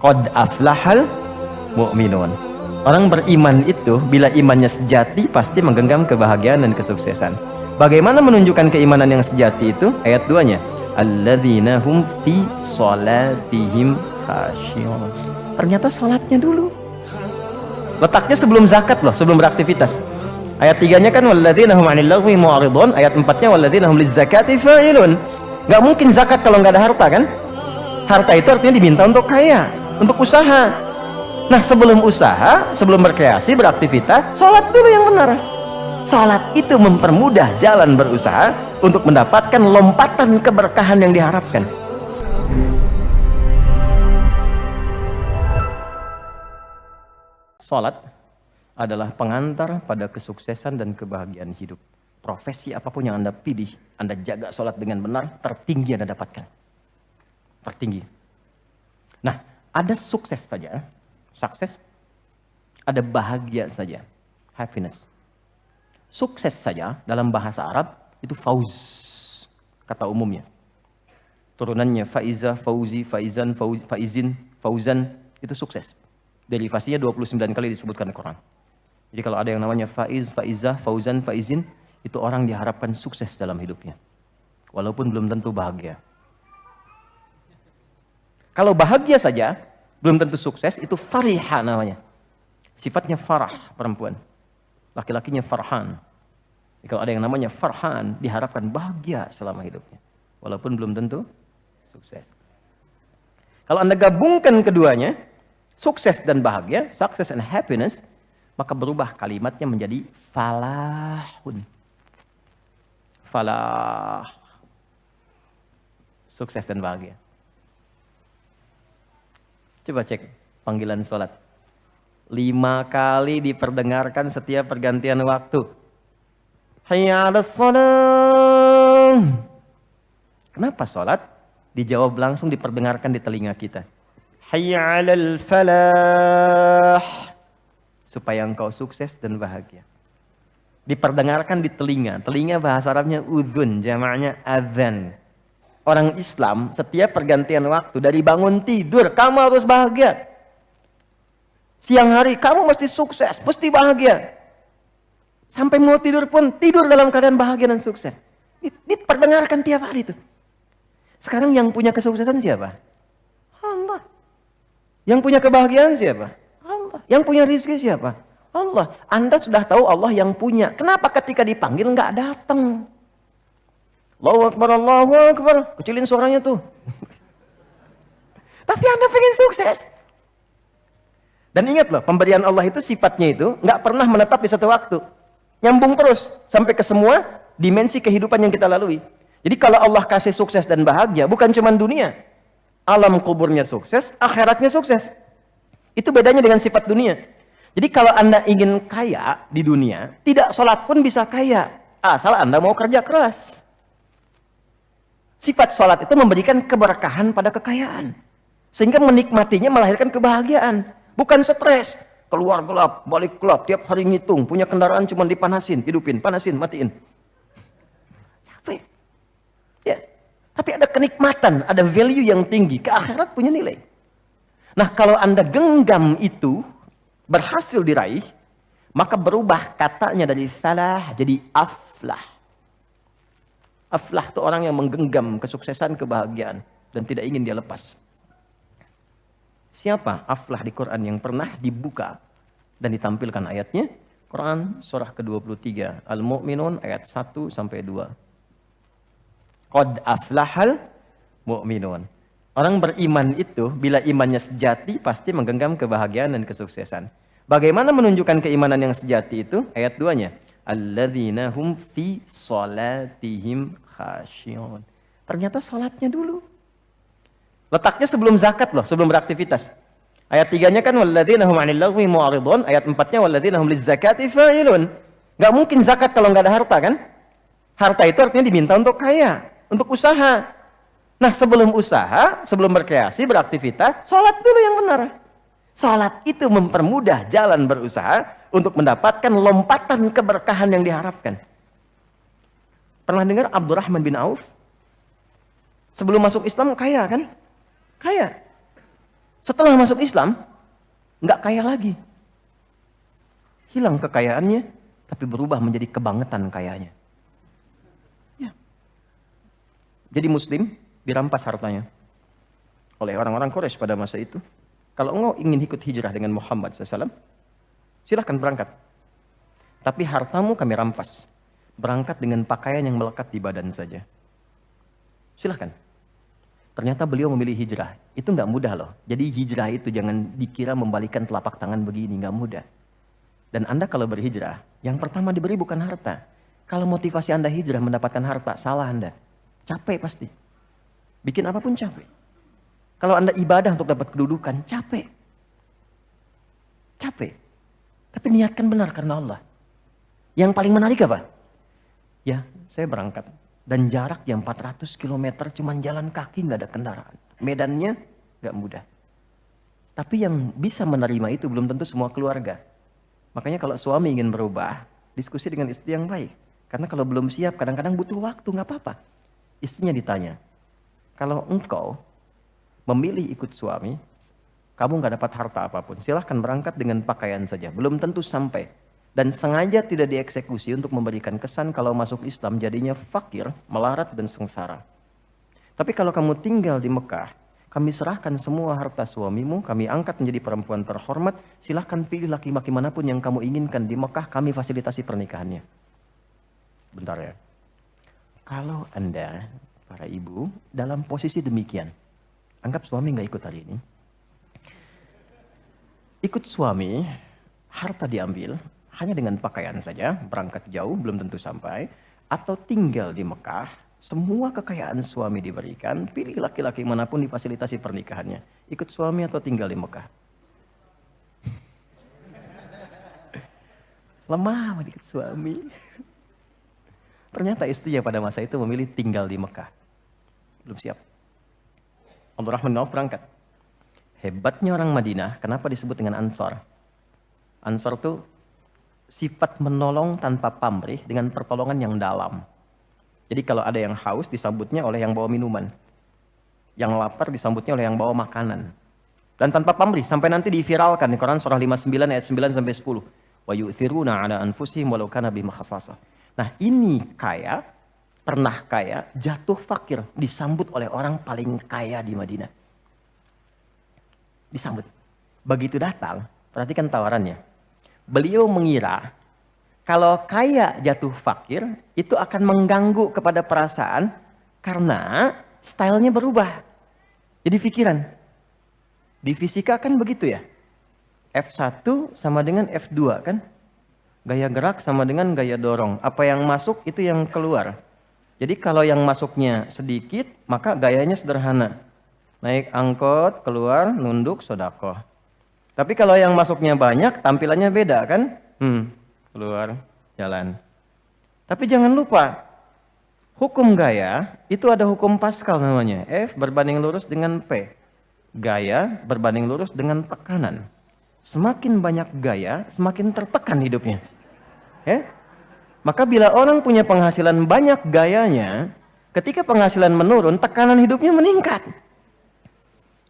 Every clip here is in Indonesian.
Qad aflahal mu'minun. Orang beriman itu bila imannya sejati pasti menggenggam kebahagiaan dan kesuksesan. Bagaimana menunjukkan keimanan yang sejati itu? Ayat 2-nya. Alladzina hum fi sholatihim khashi'un. Ternyata sholatnya dulu. Letaknya sebelum zakat loh, sebelum beraktivitas. Ayat 3-nya kan walladzina hum 'anil lagwi mu'ridun. Ayat 4-nya walladzina hum lizzakati fa'ilun. Gak mungkin zakat kalau nggak ada harta kan? Harta itu artinya diminta untuk kaya, untuk usaha. Nah, sebelum usaha, sebelum berkreasi, beraktivitas, sholat dulu yang benar. Sholat itu mempermudah jalan berusaha untuk mendapatkan lompatan keberkahan yang diharapkan. Sholat adalah pengantar pada kesuksesan dan kebahagiaan hidup. Profesi apapun yang Anda pilih, Anda jaga sholat dengan benar, tertinggi Anda dapatkan. Tertinggi. Nah, ada sukses saja, sukses, ada bahagia saja, happiness. Sukses saja dalam bahasa Arab itu fauz, kata umumnya. Turunannya faiza, fauzi, faizan, faizin, fauzan, itu sukses. Derivasinya 29 kali disebutkan di Quran. Jadi kalau ada yang namanya faiz, faizah, fauzan, faizin, itu orang diharapkan sukses dalam hidupnya. Walaupun belum tentu bahagia. Kalau bahagia saja, belum tentu sukses, itu fariha namanya. Sifatnya farah perempuan. Laki-lakinya farhan. Jadi kalau ada yang namanya farhan, diharapkan bahagia selama hidupnya. Walaupun belum tentu sukses. Kalau Anda gabungkan keduanya, sukses dan bahagia, success and happiness, maka berubah kalimatnya menjadi falahun. Falah. Sukses dan bahagia. Coba cek panggilan sholat. 5 kali diperdengarkan setiap pergantian waktu. Hayya 'alas shalah. Kenapa sholat? Dijawab langsung, diperdengarkan di telinga kita. Hayya 'alal falah. Supaya engkau sukses dan bahagia. Diperdengarkan di telinga. Telinga bahasa Arabnya udhun, jamaknya adzan. Orang Islam setiap pergantian waktu, dari bangun tidur kamu harus bahagia. Siang hari kamu mesti sukses, mesti bahagia. Sampai mau tidur pun tidur dalam keadaan bahagia dan sukses. Diperdengarkan tiap hari itu. Sekarang yang punya kesuksesan siapa? Allah. Yang punya kebahagiaan siapa? Allah. Yang punya rezeki siapa? Allah. Anda sudah tahu Allah yang punya. Kenapa ketika dipanggil nggak datang? Allahu Akbar, Allahu Akbar. Kecilin suaranya tuh. Tapi Anda pengen sukses. Dan ingat loh, pemberian Allah itu sifatnya itu nggak pernah menetap di satu waktu. Nyambung terus sampai ke semua dimensi kehidupan yang kita lalui. Jadi kalau Allah kasih sukses dan bahagia, bukan cuma dunia. Alam kuburnya sukses, akhiratnya sukses. Itu bedanya dengan sifat dunia. Jadi kalau Anda ingin kaya di dunia, tidak sholat pun bisa kaya. Asal Anda mau kerja keras. Sifat sholat itu memberikan keberkahan pada kekayaan. Sehingga menikmatinya melahirkan kebahagiaan. Bukan stres. Keluar gelap, balik gelap, tiap hari ngitung. Punya kendaraan cuma dipanasin, hidupin, panasin, matiin. Capek. Ya. Tapi ada kenikmatan, ada value yang tinggi. Ke akhirat punya nilai. Nah kalau Anda genggam itu, berhasil diraih, maka berubah katanya dari salah jadi aflah. Aflah itu orang yang menggenggam kesuksesan, kebahagiaan dan tidak ingin dia lepas. Siapa aflah di Quran yang pernah dibuka dan ditampilkan ayatnya? Quran surah ke-23 Al-Mu'minun ayat 1 sampai 2. Qad aflahal mu'minun. Orang beriman itu bila imannya sejati pasti menggenggam kebahagiaan dan kesuksesan. Bagaimana menunjukkan keimanan yang sejati itu? Ayat 2-nya. Alladzina hum fi sholatihim khashi'un. Ternyata sholatnya dulu. Letaknya sebelum zakat loh, sebelum beraktivitas. Ayat 3-nya kan walladzina hum 'anil lagwi mu'ridun. Ayat 4-nya walladzina hum lizzakati fa'ilun. Gak mungkin zakat kalau nggak ada harta kan? Harta itu artinya diminta untuk kaya, untuk usaha. Nah sebelum usaha, sebelum berkreasi, beraktivitas, sholat dulu yang benar. Sholat itu mempermudah jalan berusaha untuk mendapatkan lompatan keberkahan yang diharapkan. Pernah dengar Abdurrahman bin Auf? Sebelum masuk Islam kaya kan? Kaya. Setelah masuk Islam, nggak kaya lagi. Hilang kekayaannya, tapi berubah menjadi kebangetan kayanya. Ya. Jadi Muslim dirampas hartanya oleh orang-orang Quraisy pada masa itu. Kalau engkau ingin ikut hijrah dengan Muhammad SAW, silahkan berangkat. Tapi hartamu kami rampas. Berangkat dengan pakaian yang melekat di badan saja. Silahkan. Ternyata beliau memilih hijrah. Itu nggak mudah loh. Jadi hijrah itu jangan dikira membalikan telapak tangan begini, nggak mudah. Dan Anda kalau berhijrah, yang pertama diberi bukan harta. Kalau motivasi Anda hijrah mendapatkan harta, salah Anda. Capek pasti. Bikin apapun capek. Kalau Anda ibadah untuk dapat kedudukan, capek. Capek. Tapi niatkan benar karena Allah. Yang paling menarik apa? Ya, saya berangkat. Dan jarak yang 400 km cuman jalan kaki, nggak ada kendaraan. Medannya nggak mudah. Tapi yang bisa menerima itu belum tentu semua keluarga. Makanya kalau suami ingin berubah, diskusi dengan istri yang baik. Karena kalau belum siap, kadang-kadang butuh waktu, nggak apa-apa. Istrinya ditanya, kalau engkau memilih ikut suami, kamu nggak dapat harta apapun. Silahkan berangkat dengan pakaian saja. Belum tentu sampai. Dan sengaja tidak dieksekusi untuk memberikan kesan kalau masuk Islam jadinya fakir, melarat dan sengsara. Tapi kalau kamu tinggal di Mekah, kami serahkan semua harta suamimu, kami angkat menjadi perempuan terhormat, silahkan pilih laki-laki manapun yang kamu inginkan di Mekah, kami fasilitasi pernikahannya. Bentar ya. Kalau Anda, para ibu, dalam posisi demikian, anggap suami nggak ikut hari ini. Ikut suami, harta diambil, hanya dengan pakaian saja, berangkat jauh, belum tentu sampai, atau tinggal di Mekah, semua kekayaan suami diberikan, pilih laki-laki manapun difasilitasi pernikahannya. Ikut suami atau tinggal di Mekah? Lemah ikut suami. Ternyata istrinya pada masa itu memilih tinggal di Mekah. Belum siap. Abdurrahman bin Auf berangkat. Hebatnya orang Madinah, kenapa disebut dengan Ansar? Ansar itu sifat menolong tanpa pamrih dengan pertolongan yang dalam. Jadi kalau ada yang haus disambutnya oleh yang bawa minuman. Yang lapar disambutnya oleh yang bawa makanan. Dan tanpa pamrih sampai nanti diviralkan di Quran surah 59 ayat 9 sampai 10. Wa yu'thiruna 'ala anfusihim walau kana bihim khasassah. Nah, ini kaya, pernah kaya, jatuh fakir, disambut oleh orang paling kaya di Madinah. Disambut. Begitu datang, perhatikan tawarannya. Beliau mengira kalau kaya jatuh fakir itu akan mengganggu kepada perasaan karena stylenya berubah. Jadi pikiran. Di fisika kan begitu ya. F1 sama dengan F2 kan. Gaya gerak sama dengan gaya dorong. Apa yang masuk itu yang keluar. Jadi kalau yang masuknya sedikit maka gayanya sederhana. Naik angkot, keluar, nunduk, sodakoh. Tapi kalau yang masuknya banyak, tampilannya beda kan? Keluar, jalan. Tapi jangan lupa, hukum gaya itu ada hukum Pascal namanya. F berbanding lurus dengan P. Gaya berbanding lurus dengan tekanan. Semakin banyak gaya, semakin tertekan hidupnya. Ya? Maka bila orang punya penghasilan banyak gayanya, ketika penghasilan menurun, tekanan hidupnya meningkat.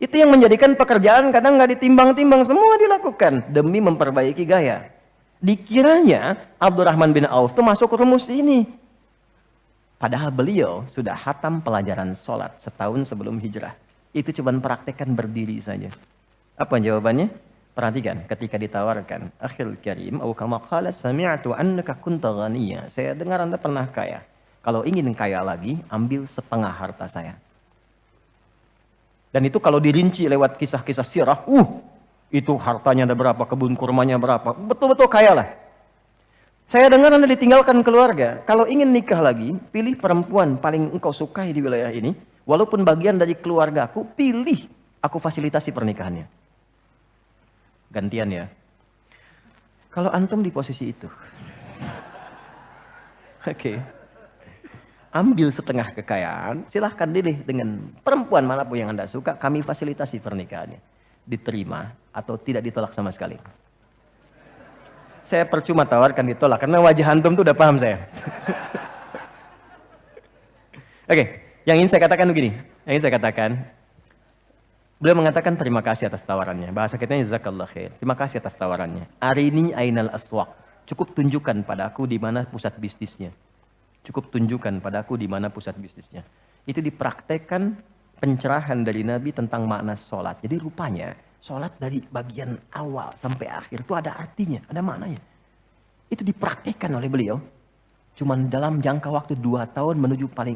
Itu yang menjadikan pekerjaan kadang nggak ditimbang-timbang, semua dilakukan demi memperbaiki gaya. Dikiranya Abdurrahman bin Auf itu masuk rumus ini. Padahal beliau sudah hatam pelajaran sholat setahun sebelum hijrah. Itu cuma praktekkan berdiri saja. Apa jawabannya? Perhatikan ketika ditawarkan, akhil karim, au kama qala sami'tu annaka kunta ghaniyya. Saya dengar Anda pernah kaya. Kalau ingin kaya lagi, ambil setengah harta saya. Dan itu kalau dirinci lewat kisah-kisah sirah, itu hartanya ada berapa, kebun kurmanya berapa, betul-betul kaya lah. Saya dengar Anda ditinggalkan keluarga, kalau ingin nikah lagi, pilih perempuan paling engkau sukai di wilayah ini, walaupun bagian dari keluargaku, pilih, aku fasilitasi pernikahannya. Gantian ya. Kalau antum di posisi itu, oke. Ambil setengah kekayaan, silahkan pilih dengan perempuan manapun yang Anda suka, kami fasilitasi pernikahannya. Diterima atau tidak ditolak sama sekali. Saya percuma tawarkan ditolak, karena wajah antum tuh udah paham saya. Oke, yang ingin saya katakan begini. Yang ingin saya katakan, Beliau mengatakan terima kasih atas tawarannya. Bahasa kita jazakallah khair. Terima kasih atas tawarannya. Arini ainal aswaq. Cukup tunjukkan padaku di mana pusat bisnisnya. Cukup tunjukkan padaku di mana pusat bisnisnya. Itu dipraktekkan pencerahan dari Nabi tentang makna sholat. Jadi rupanya sholat dari bagian awal sampai akhir itu ada artinya, ada maknanya. Itu dipraktekkan oleh beliau. Cuman dalam jangka waktu 2 tahun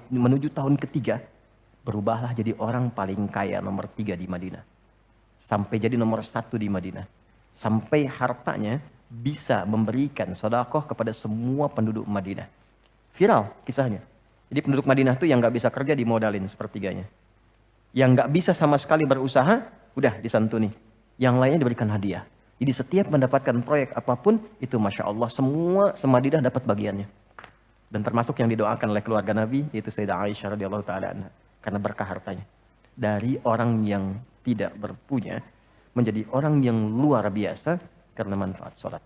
menuju tahun ketiga, berubahlah jadi orang paling kaya nomor 3 di Madinah. Sampai jadi nomor 1 di Madinah. Sampai hartanya bisa memberikan sedekah kepada semua penduduk Madinah. Viral kisahnya. Jadi penduduk Madinah tuh yang gak bisa kerja dimodalin sepertiganya. Yang gak bisa sama sekali berusaha, udah disantuni. Yang lainnya diberikan hadiah. Jadi setiap mendapatkan proyek apapun, itu Masya Allah semua Madinah dapat bagiannya. Dan termasuk yang didoakan oleh keluarga Nabi, yaitu Sayyidah Aisyah radhiyallahu ta'ala anha. Karena berkah hartanya. Dari orang yang tidak berpunya, menjadi orang yang luar biasa karena manfaat sholat.